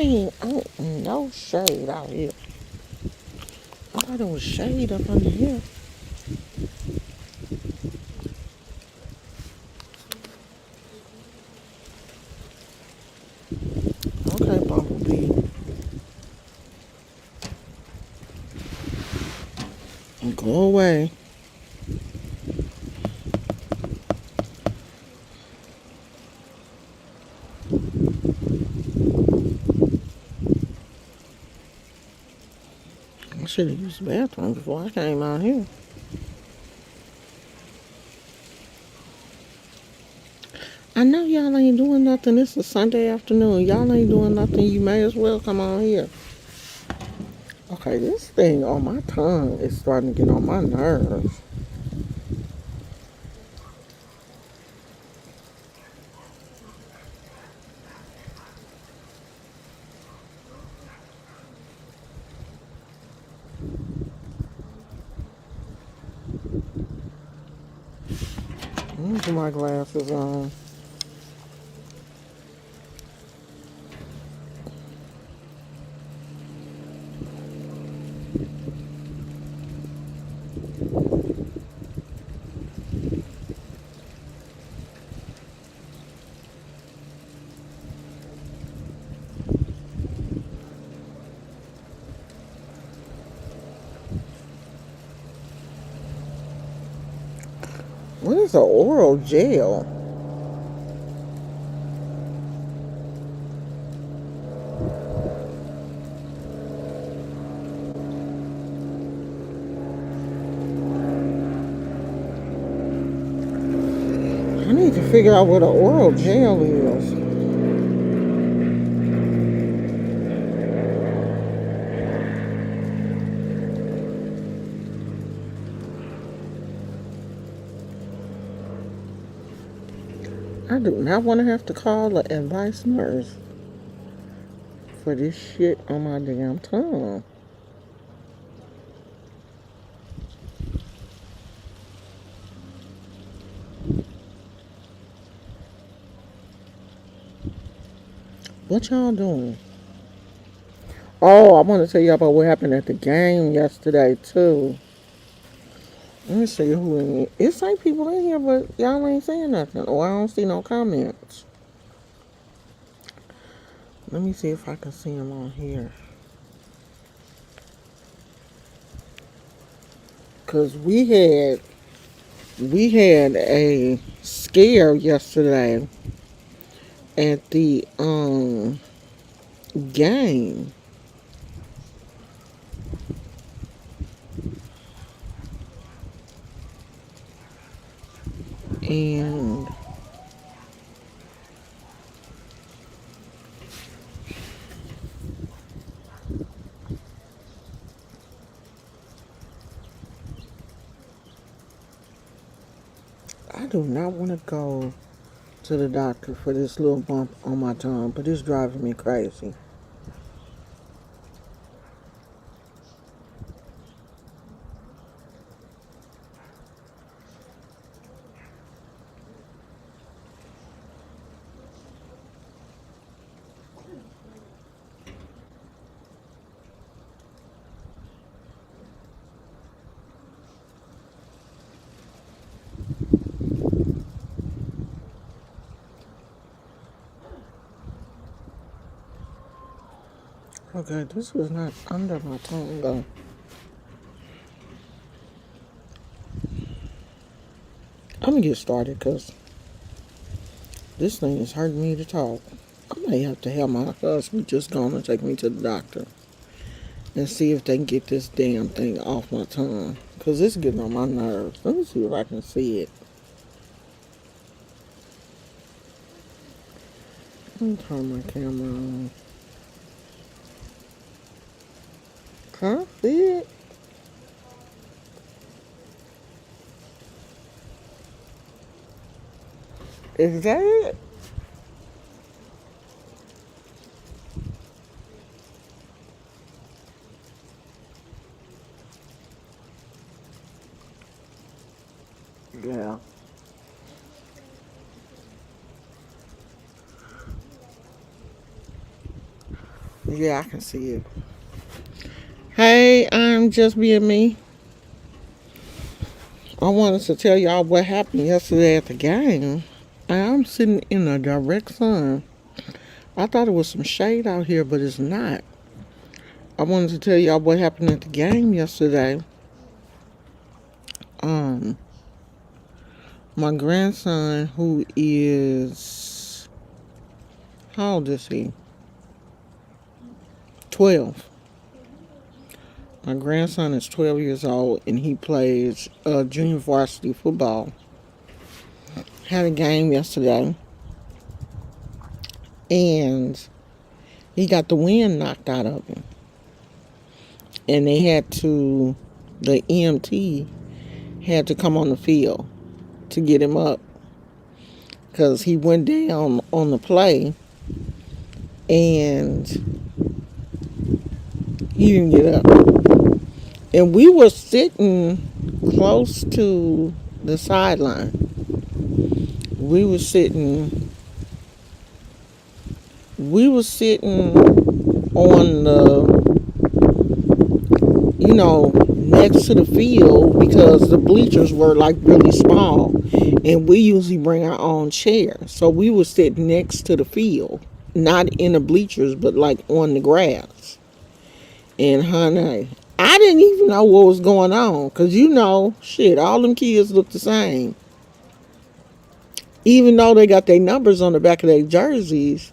mean, no shade out here. I thought it was shade up under here. Okay, Bumblebee. Go away. I should have used the bathroom before I came out here. I know y'all ain't doing nothing. It's a Sunday afternoon. Y'all ain't doing nothing. You may as well come on here. Okay, this thing on my tongue is starting to get on my nerves. Let me put my glasses on. What is an oral gel? I need to figure out what an oral gel is. I do not want to have to call an advice nurse for this shit on my damn tongue. What y'all doing? Oh, I want to tell you about what happened at the game yesterday too. Let me see who in here. It's like people in here, but y'all ain't saying nothing. Or I don't see no comments. Let me see if I can see them on here. Cause we had a scare yesterday at the game. And I do not want to go to the doctor for this little bump on my tongue, but it's driving me crazy. Okay, this was not under my tongue though. I'm gonna get started because this thing is hurting me to talk. I may have to have my husband just go and take me to the doctor and see if they can get this damn thing off my tongue. Because it's getting on my nerves. Let me see if I can see it. Let me turn my camera on. Can I see it? Is that it? Yeah. Yeah, I can see it. Hey, I'm just being me. I wanted to tell y'all what happened yesterday at the game. I'm sitting in the direct sun. I thought it was some shade out here, but it's not. I wanted to tell y'all what happened at the game yesterday. Um, my grandson, who is, how old is he? 12. My grandson is 12 years old and he plays junior varsity football. Had a game yesterday and he got the wind knocked out of him. And the EMT had to come on the field to get him up because he went down on the play and he didn't get up. And we were sitting close to the sideline. We were sitting on next to the field because the bleachers were like really small and we usually bring our own chair. So we were sitting next to the field, not in the bleachers, but like on the grass. And honey, I didn't even know what was going on because shit, all them kids look the same. Even though they got their numbers on the back of their jerseys,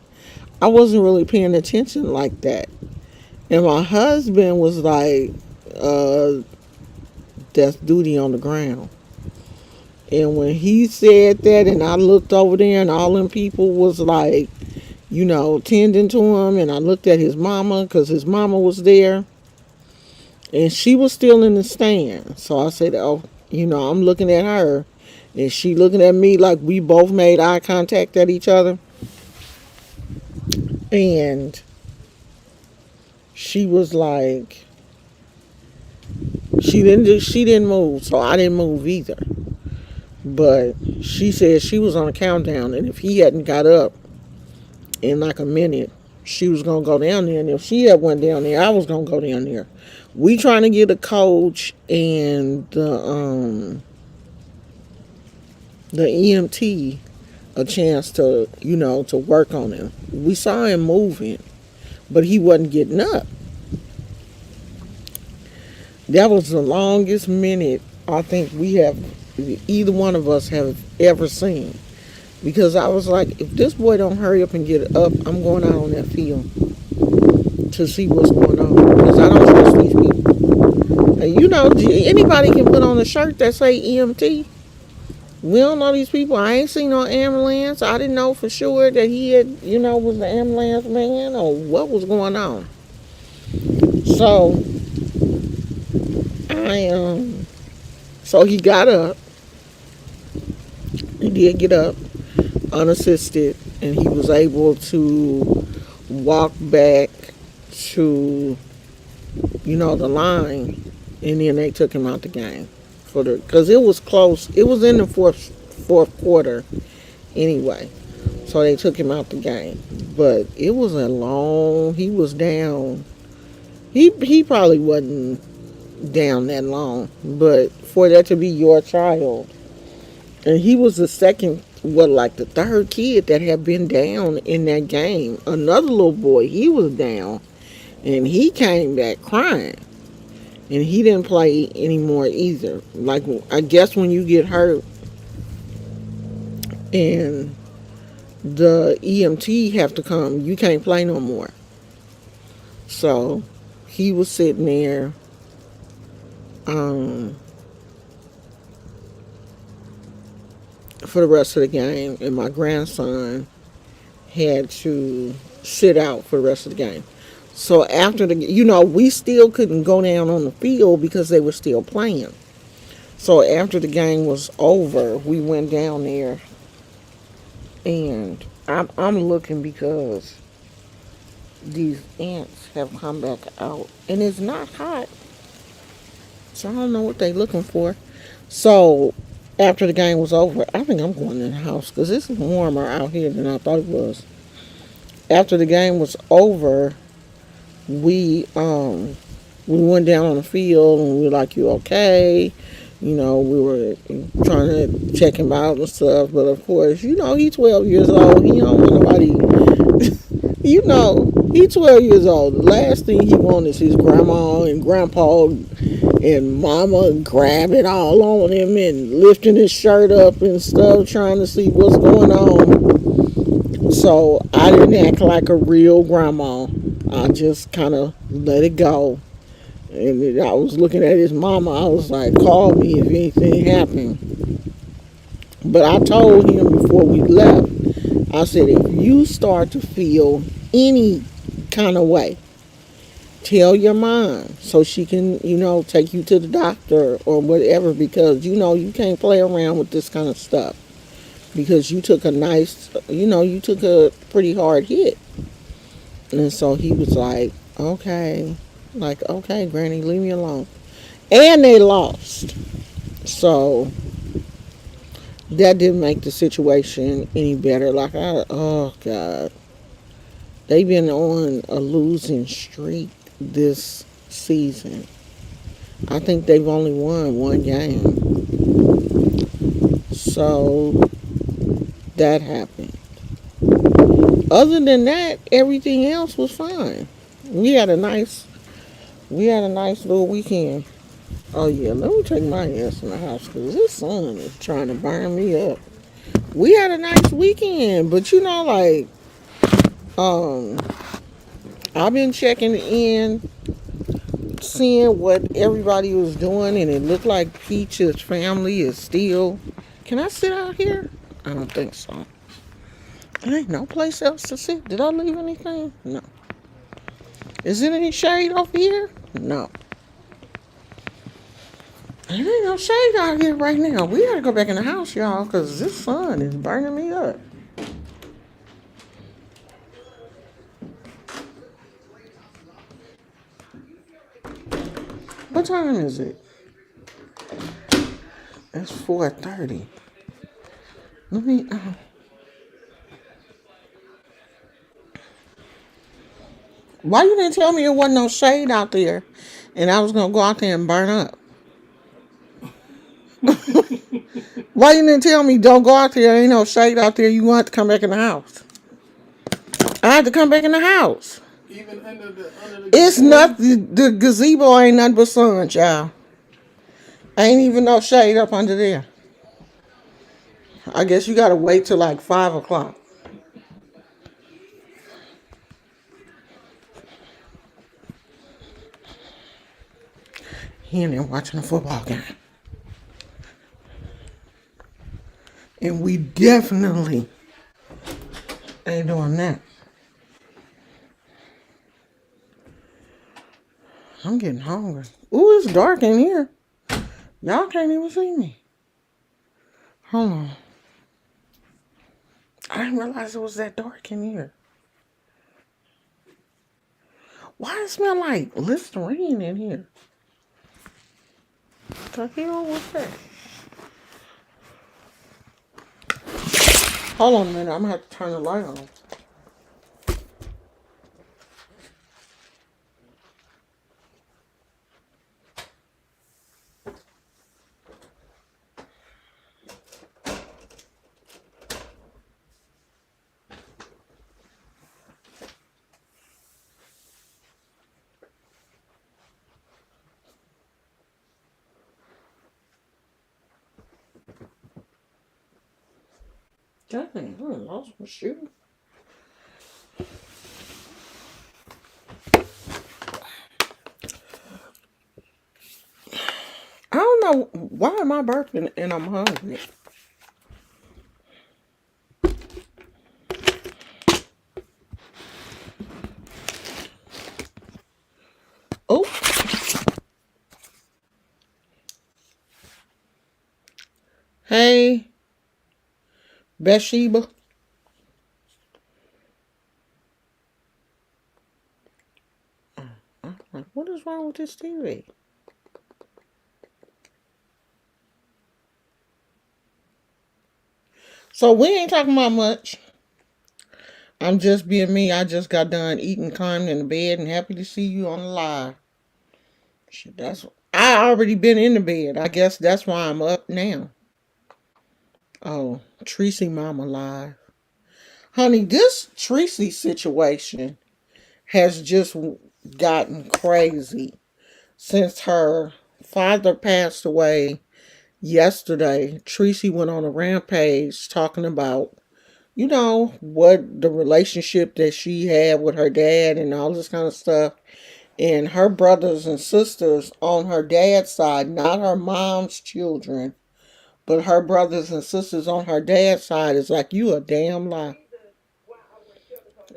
I wasn't really paying attention like that. And my husband was like, that's duty on the ground. And when he said that and I looked over there and all them people was like, tending to him, and I looked at his mama because his mama was there and she was still in the stand. So I said, oh, I'm looking at her and she looking at me like we both made eye contact at each other. And she was like, she didn't move, so I didn't move either. But she said she was on a countdown, and if he hadn't got up in like a minute, she was gonna go down there. And if she had went down there, I was gonna go down there. We trying to get a coach and the EMT a chance to to work on him. We saw him moving, but he wasn't getting up. That was the longest minute I think either one of us have ever seen. Because I was like, if this boy don't hurry up and get up, I'm going out on that field to see what's going on. Because I don't trust these people. And anybody can put on a shirt that say EMT. We don't know these people. I ain't seen no ambulance. I didn't know for sure that he had, was the ambulance man or what was going on. So so he got up. He did get up unassisted, and he was able to walk back to, the line, and then they took him out the game because it was close. It was in the fourth quarter anyway, so they took him out the game. But it was he was down. He probably wasn't down that long, but for that to be your child, and he was the third kid that had been down in that game. Another little boy, he was down, and he came back crying, and he didn't play anymore either. Like, I guess when you get hurt and the EMT have to come, you can't play no more. So he was sitting there for the rest of the game, and my grandson had to sit out for the rest of the game. So after we still couldn't go down on the field because they were still playing. So after the game was over, we went down there, and I'm looking because these ants have come back out, and it's not hot. So I don't know what they're looking for. So after the game was over, I think I'm going in the house because it's warmer out here than I thought it was. After the game was over, we went down on the field and we were like, "You okay?" You know, we were trying to check him out and stuff. But of course, you know, he's 12 years old. He don't want nobody. You know, he's 12 years old. The last thing he wants is his grandma and grandpa and mama grabbing all on him and lifting his shirt up and stuff, trying to see what's going on. So I didn't act like a real grandma. I just kind of let it go. And I was looking at his mama. I was like, call me if anything happened. But I told him before we left, I said, if you start to feel any kind of way, tell your mom so she can, you know, take you to the doctor or whatever, because, you know, you can't play around with this kind of stuff. Because you took a nice, you know, you took a pretty hard hit. And so he was like, okay, Granny, leave me alone. And they lost. So that didn't make the situation any better. Oh God. They've been on a losing streak this season. I think they've only won one game. So that happened. Other than that, everything else was fine. We had a nice little weekend. Oh yeah, let me take my ass in the house because this sun is trying to burn me up. We had a nice weekend, but you know, like, um, I've been checking in, seeing what everybody was doing, and it looked like Peach's family is still. Can I sit out here? I don't think so. There ain't no place else to sit. Did I leave anything? No. Is there any shade over here? No. There ain't no shade out here right now. We gotta go back in the house, y'all, because this sun is burning me up. What time is it? It's 4:30. Let me. Why you didn't tell me there wasn't no shade out there, and I was gonna go out there and burn up? Why you didn't tell me don't go out there? Ain't no shade out there. You want to come back in the house? I had to come back in the house. Even under the It's not the gazebo ain't nothing but sun, child. Ain't even no shade up under there. I guess you gotta wait till like 5 o'clock. He in there watching a football game. And we definitely ain't doing that. I'm getting hungry. Ooh, it's dark in here. Y'all can't even see me. Hold on. I didn't realize it was that dark in here. Why does it smell like Listerine in here? What the hell was that? Hold on a minute. I'm gonna have to turn the light on. Dang, I lost my shoe. I don't know why am I burping and I'm hungry. Oh, hey, Bathsheba. I'm like, what is wrong with this TV? So we ain't talking about much. I'm just being me. I just got done eating, climbing in the bed, and happy to see you on the live. Shit, that's I already been in the bed. I guess that's why I'm up now. Oh, Tracy Mama live. Honey, this Tracy situation has just gotten crazy since her father passed away yesterday. Tracy went on a rampage talking about, what the relationship that she had with her dad and all this kind of stuff. And her brothers and sisters on her dad's side, not her mom's children, but her brothers and sisters on her dad's side, is like, you a damn lie.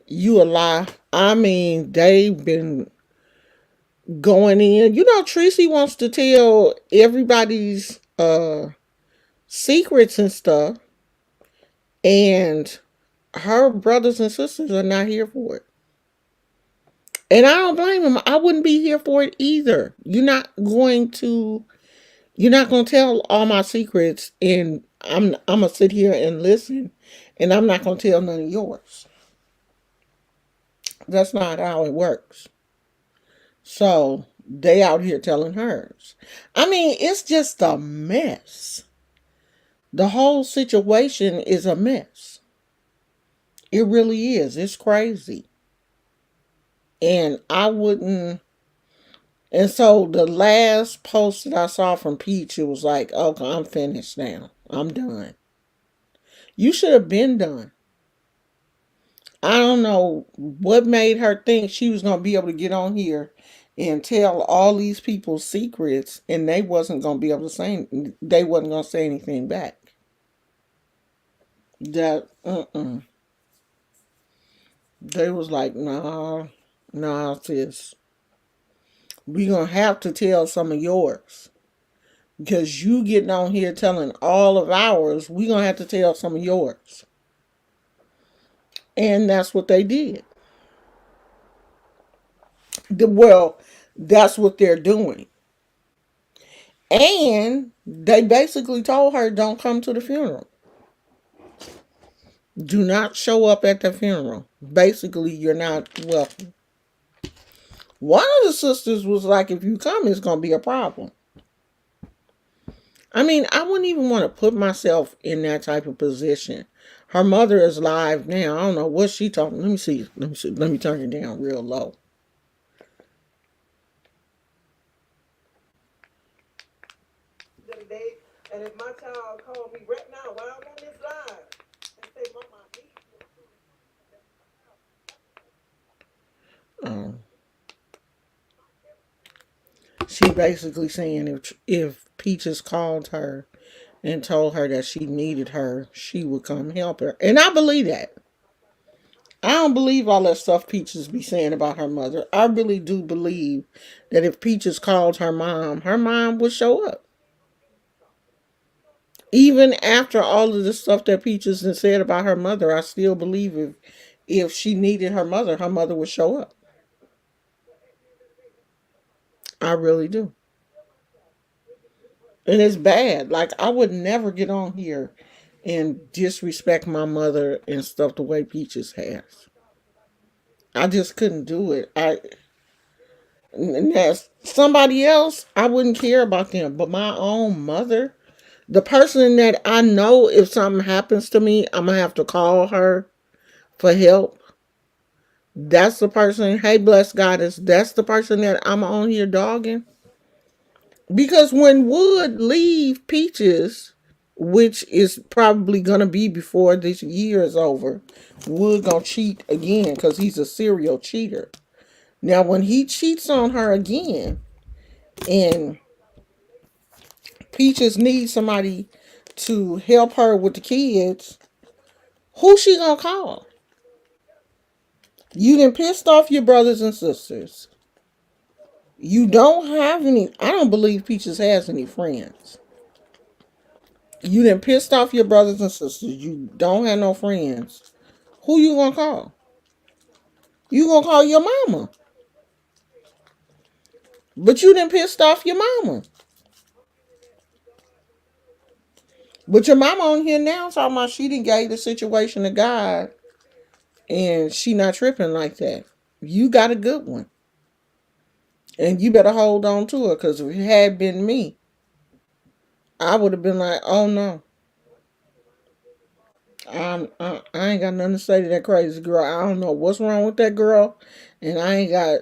You a lie. I mean, they've been going in. Tracy wants to tell everybody's secrets and stuff, and her brothers and sisters are not here for it. And I don't blame them. I wouldn't be here for it either. You're not going to tell all my secrets, and I'm going to sit here and listen, and I'm not going to tell none of yours. That's not how it works. So they out here telling hers. I mean, it's just a mess. The whole situation is a mess. It really is. It's crazy. And I wouldn't. And so the last post that I saw from Peach, it was like, okay, I'm finished now. I'm done. You should have been done. I don't know what made her think she was going to be able to get on here and tell all these people's secrets, and they wasn't going to be able to say, they wasn't going to say anything back. That, They was like, nah, sis. We going to have to tell some of yours. Because you getting on here telling all of ours, we going to have to tell some of yours. And that's what they did. Well, that's what they're doing. And they basically told her, don't come to the funeral. Do not show up at the funeral. Basically, you're not welcome. One of the sisters was like, if you come, it's going to be a problem. I mean, I wouldn't even want to put myself in that type of position. Her mother is live now. I don't know what she talking. Let me see. Let me turn it down real low. And if my child called me right now while I'm on this live and say, Mama, she basically saying if Peaches called her and told her that she needed her, she would come help her. And I believe that. I don't believe all that stuff Peaches be saying about her mother. I really do believe that if Peaches called her mom would show up. Even after all of the stuff that Peaches has said about her mother, I still believe if she needed her mother would show up. I really do. And it's bad. Like, I would never get on here and disrespect my mother and stuff the way Peaches has. I just couldn't do it. And as somebody else, I wouldn't care about them. But my own mother, the person that I know, if something happens to me, I'm going to have to call her for help. That's the person, hey, bless Goddess, that's the person that I'm on here dogging. Because when Wood leave Peaches, which is probably going to be before this year is over, Wood going to cheat again because he's a serial cheater. Now, when he cheats on her again and Peaches needs somebody to help her with the kids, who she going to call? You done pissed off your brothers and sisters. You don't have any. I don't believe Peaches has any friends. You done pissed off your brothers and sisters. You don't have no friends. Who you gonna call? You gonna call your mama. But you done pissed off your mama. But your mama on here now talking about she done gave the situation to God. And she not tripping like that. You got a good one. And you better hold on to her, because if it had been me, I would have been like, oh no. I ain't got nothing to say to that crazy girl. I don't know what's wrong with that girl. And I ain't got.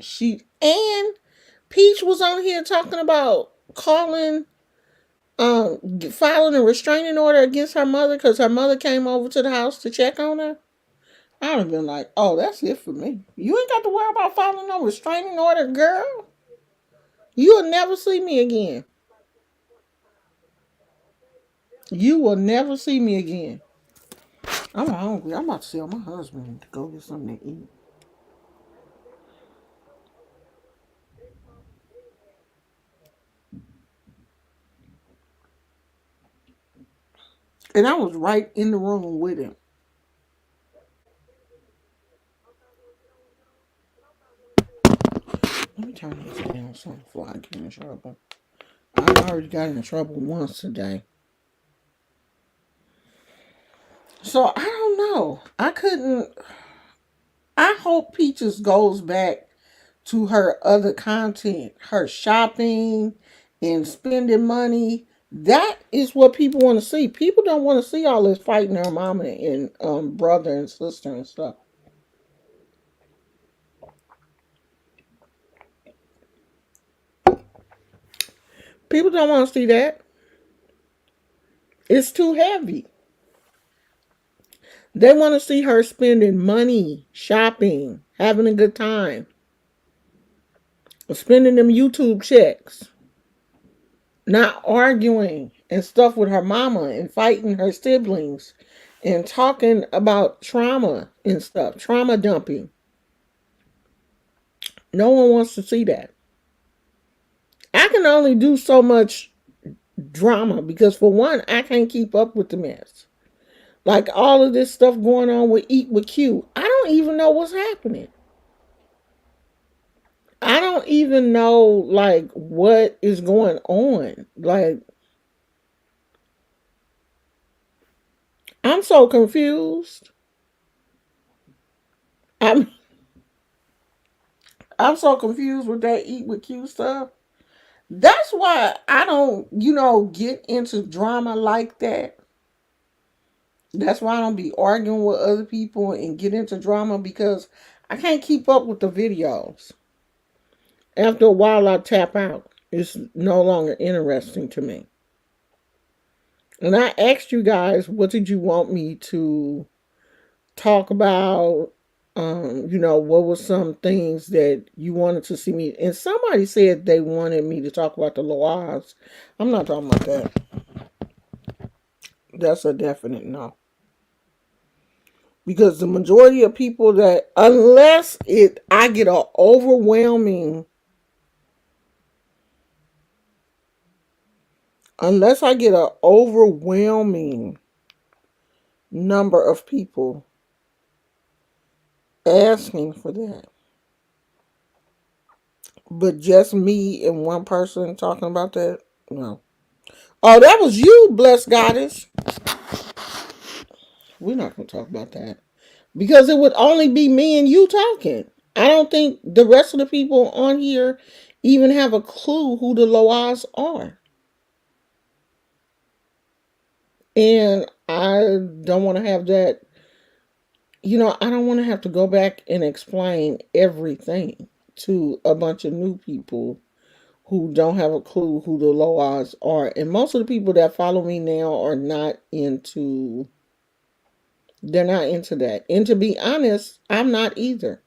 She and Peach was on here talking about calling, filing a restraining order against her mother because her mother came over to the house to check on her. I would have been like, oh, that's it for me. You ain't got to worry about filing no restraining order, girl. You'll never see me again. You will never see me again. I'm hungry. I'm about to tell my husband to go get something to eat. And I was right in the room with him. Let me turn this down so before I get in trouble. I already got in trouble once today. So I don't know. I couldn't. I hope Peaches goes back to her other content, her shopping and spending money. That is what people want to see. People don't want to see all this fighting her mama and brother and sister and stuff. People don't want to see that. It's too heavy. They want to see her spending money, shopping, having a good time, spending them YouTube checks, not arguing and stuff with her mama and fighting her siblings and talking about trauma and stuff, trauma dumping. No one wants to see that. I can only do so much drama because, for one, I can't keep up with the mess. Like all of this stuff going on with Eat with Q, I don't even know what's happening. I don't even know like what is going on. Like, I'm so confused. I'm I'm so confused with that Eat with Q stuff. That's why I don't, get into drama like that. That's why I don't be arguing with other people and get into drama, because I can't keep up with the videos. After a while, I tap out. It's no longer interesting to me. And I asked you guys, what did you want me to talk about? What were some things that you wanted to see me? And somebody said they wanted me to talk about the Loas. I'm not talking about that. That's a definite no. Because the majority of people that, I get a overwhelming, unless I get an overwhelming number of people asking for that. But just me and one person talking about that, no. Oh, that was you, blessed goddess. We're not going to talk about that. Because it would only be me and you talking. I don't think the rest of the people on here even have a clue who the Loas are. And I don't want to have that. I don't want to have to go back and explain everything to a bunch of new people who don't have a clue who the Loas are. And most of the people that follow me now are not into, they're not into that. And to be honest, I'm not either.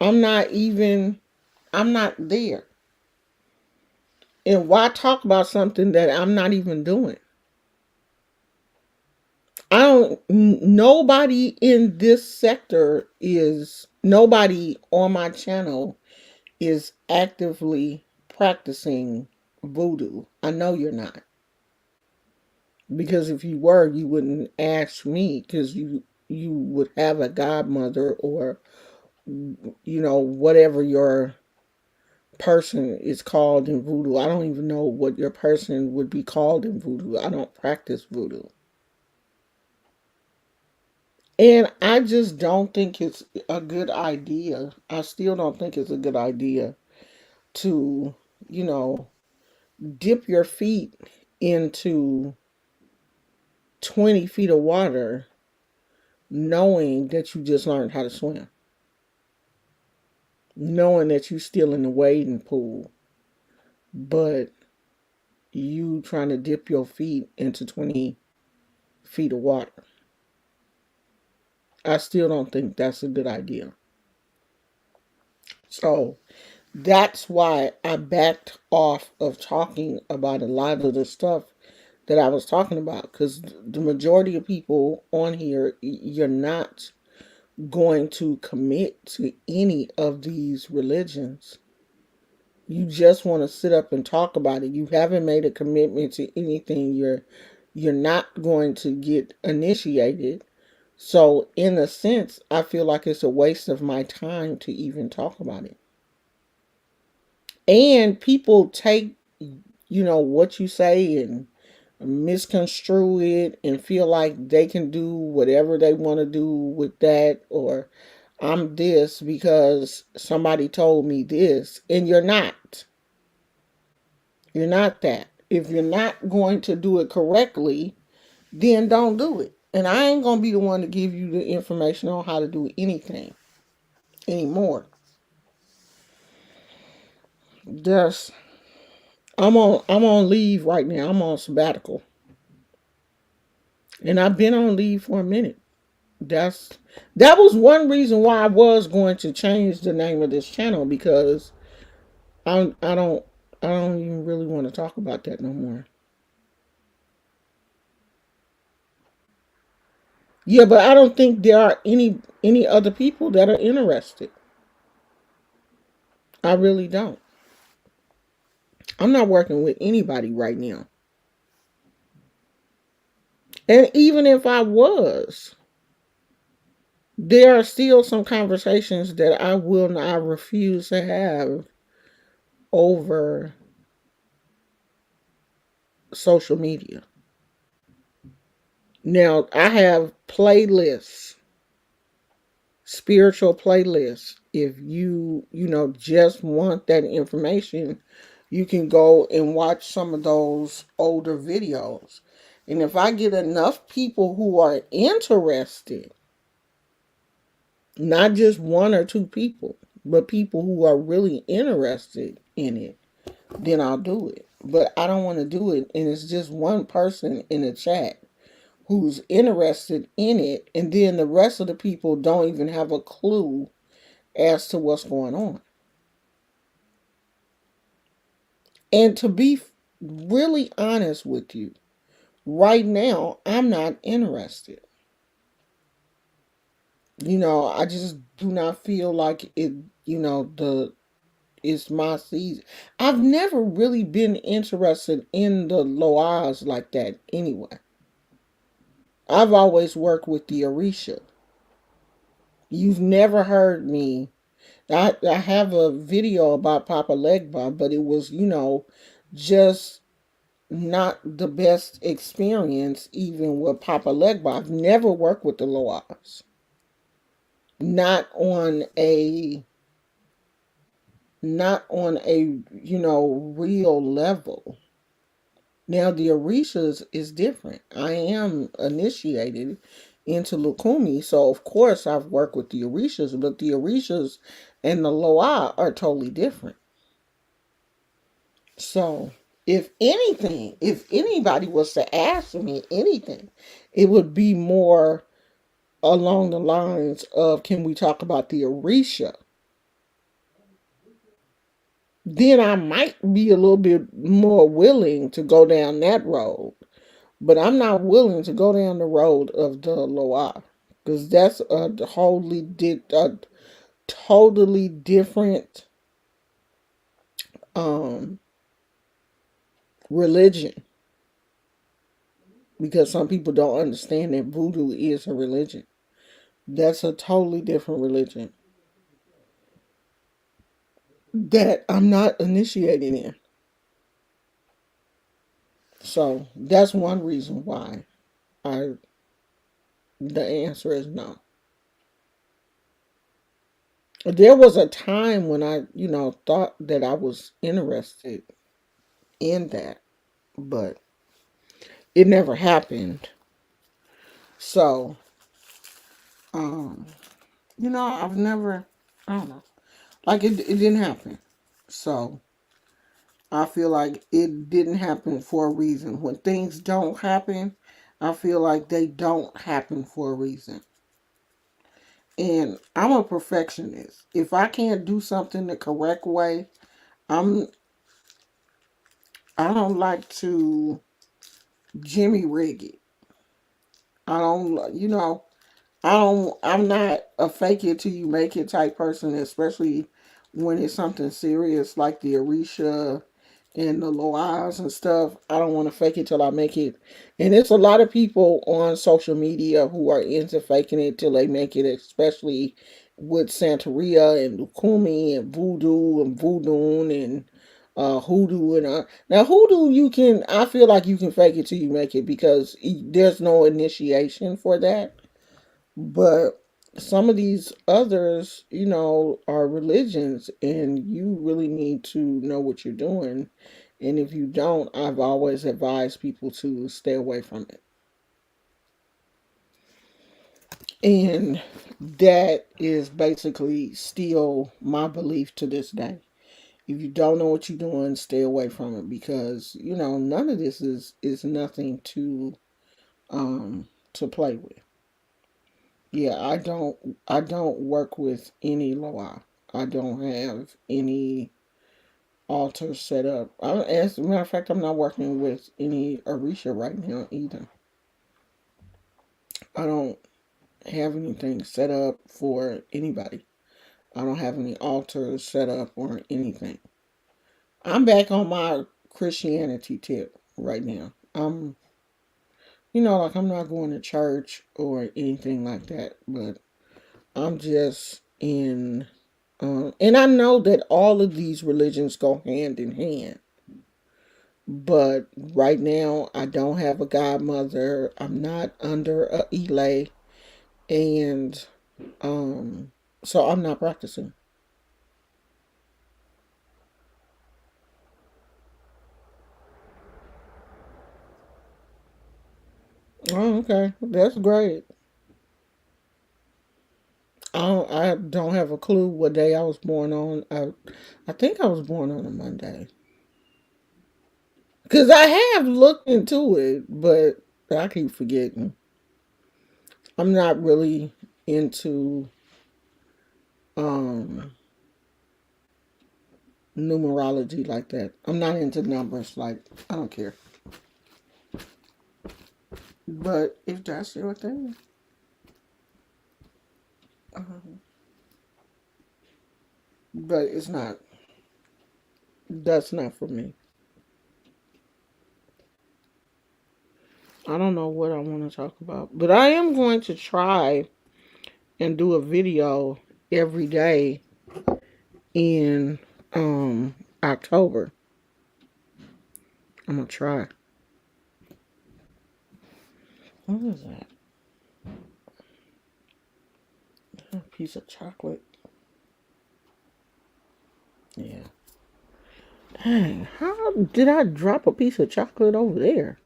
I'm not there. And why talk about something that I'm not even doing? Nobody in this sector nobody on my channel is actively practicing voodoo. I know you're not. Because if you were, you wouldn't ask me, because you would have a godmother, or whatever your person is called in voodoo. I don't even know what your person would be called in voodoo. I don't practice voodoo. And I just don't think it's a good idea. I still don't think it's a good idea to, you know, dip your feet into 20 feet of water knowing that you just learned how to swim, knowing that you're still in the wading pool, but you trying to dip your feet into 20 feet of water. I still don't think that's a good idea. So that's why I backed off of talking about a lot of the stuff that I was talking about, because the majority of people on here, you're not going to commit to any of these religions. You just want to sit up and talk about it. You haven't made a commitment to anything. You're not going to get initiated. So in a sense, I feel like it's a waste of my time to even talk about it. And people take, what you say and misconstrue it and feel like they can do whatever they want to do with that, or I'm this because somebody told me this, and you're not. You're not that. If you're not going to do it correctly, then don't do it. And I ain't going to be the one to give you the information on how to do anything anymore. Just I'm on leave right now. I'm on sabbatical. And I've been on leave for a minute. That's that was one reason why I was going to change the name of this channel, because I don't I don't even really want to talk about that no more. Yeah, but I don't think there are any other people that are interested. I really don't. I'm not working with anybody right now. And even if I was, there are still some conversations that I refuse to have over social media. Now, I have playlists, spiritual playlists. If just want that information, you can go and watch some of those older videos. And if I get enough people who are interested, not just one or two people, but people who are really interested in it, then I'll do it. But I don't want to do it, and it's just one person in the chat who's interested in it, and then the rest of the people don't even have a clue as to what's going on. And to be really honest with you, right now, I'm not interested. I just do not feel like it, the it's my season. I've never really been interested in the Loas like that anyway. I've always worked with the Orisha. You've never heard me. I have a video about Papa Legba, but it was, just not the best experience even with Papa Legba. I've never worked with the Loas. Not on a real level. Now the Orishas is different. I am initiated into Lukumi, so of course I've worked with the Orishas, but the Orishas and the Loa are totally different. So if anybody was to ask me anything, it would be more along the lines of, can we talk about the Orisha? Then I might be a little bit more willing to go down that road. But I'm not willing to go down the road of the Loa, because that's a totally different um, religion. Because some people don't understand that voodoo is a religion. That's a totally different religion that I'm not initiating in. So that's one reason why I The answer is no. There was a time when I, thought that I was interested in that, but it never happened. So, um, I've never, I don't know, like it didn't happen. So, I feel like it didn't happen for a reason. When things don't happen, I feel like they don't happen for a reason. And I'm a perfectionist. If I can't do something the correct way, I'm I don't like to Jimmy rig it. I don't, I'm not a fake it till you make it type person, especially when it's something serious like the Arisha and the Loas and stuff. I don't want to fake it till I make it. And it's a lot of people on social media who are into faking it till they make it, especially with Santeria and Lukumi and Voodoo and hoodoo now hoodoo you can I feel like you can fake it till you make it because there's no initiation for that, but some of these others, are religions and you really need to know what you're doing. And if you don't, I've always advised people to stay away from it. And that is basically still my belief to this day. If you don't know what you're doing, stay away from it because, none of this is nothing to play with. Yeah, I don't work with any Loa. I don't have any altar set up. As a matter of fact, I'm not working with any Orisha right now either. I don't have anything set up for anybody. I don't have any altars set up or anything. I'm back on my Christianity tip right now. Like I'm not going to church or anything like that, but I'm just in. And I know that all of these religions go hand in hand. But right now, I don't have a godmother. I'm not under a Elay, and so I'm not practicing. Oh, okay, that's great. I don't have a clue what day I was born on. I think I was born on a Monday. Because I have looked into it, but I keep forgetting. I'm not really into um numerology like that. I'm not into numbers. Like, I don't care. But if that's your thing, um, but it's not. That's not for me. I don't know what I want to talk about, but I am going to try and do a video every day in October. I'm gonna try. What is that? A piece of chocolate. Yeah. Dang, how did I drop a piece of chocolate over there?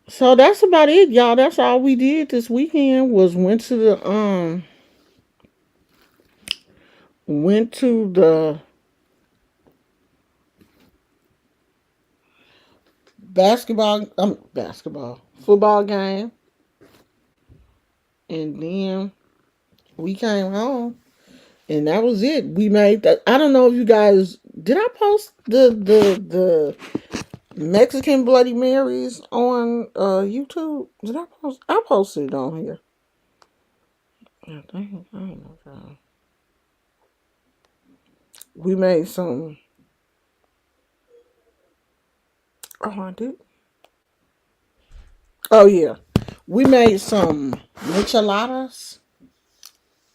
So that's about it, y'all. That's all we did this weekend was went to the basketball football game, and then we came home, and that was it. We made that. I don't know if you guys did. I post the Mexican Bloody Marys on YouTube. Did I post? I posted it on here. I don't know. We made some. Oh, I did. Oh yeah, we made some micheladas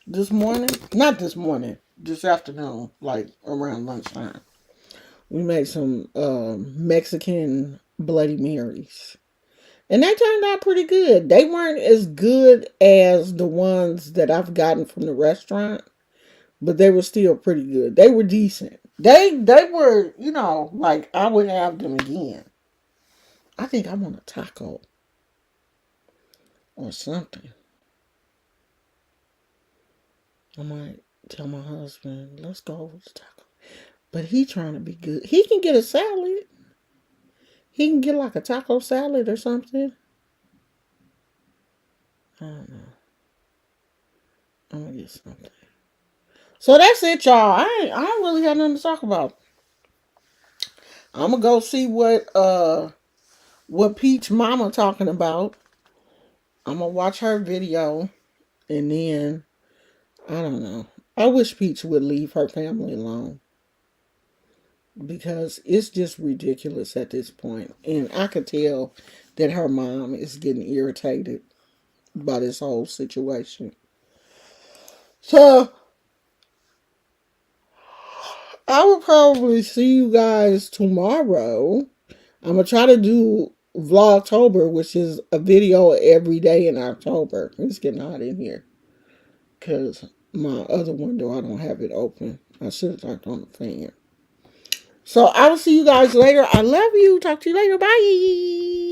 this morning. Not this morning. This afternoon, like around lunchtime. We made some Mexican Bloody Marys. And they turned out pretty good. They weren't as good as the ones that I've gotten from the restaurant, but they were still pretty good. They were decent. They were, like I would have them again. I think I want a taco or something. I might tell my husband, let's go over to taco. But he trying to be good. He can get a salad. He can get like a taco salad or something. I don't know. I'm gonna get something. So that's it, y'all. I don't really have nothing to talk about. I'm gonna go see what Peach Mama talking about. I'm gonna watch her video, and then I don't know. I wish Peach would leave her family alone because it's just ridiculous at this point, and I could tell that her mom is getting irritated by this whole situation. So I will probably see you guys tomorrow. I'm gonna try to do Vlogtober, which is a video every day in October. It's getting hot in here because my other window I don't have it open. I should have turned on the fan. So I will see you guys later. I love you. Talk to you later. Bye.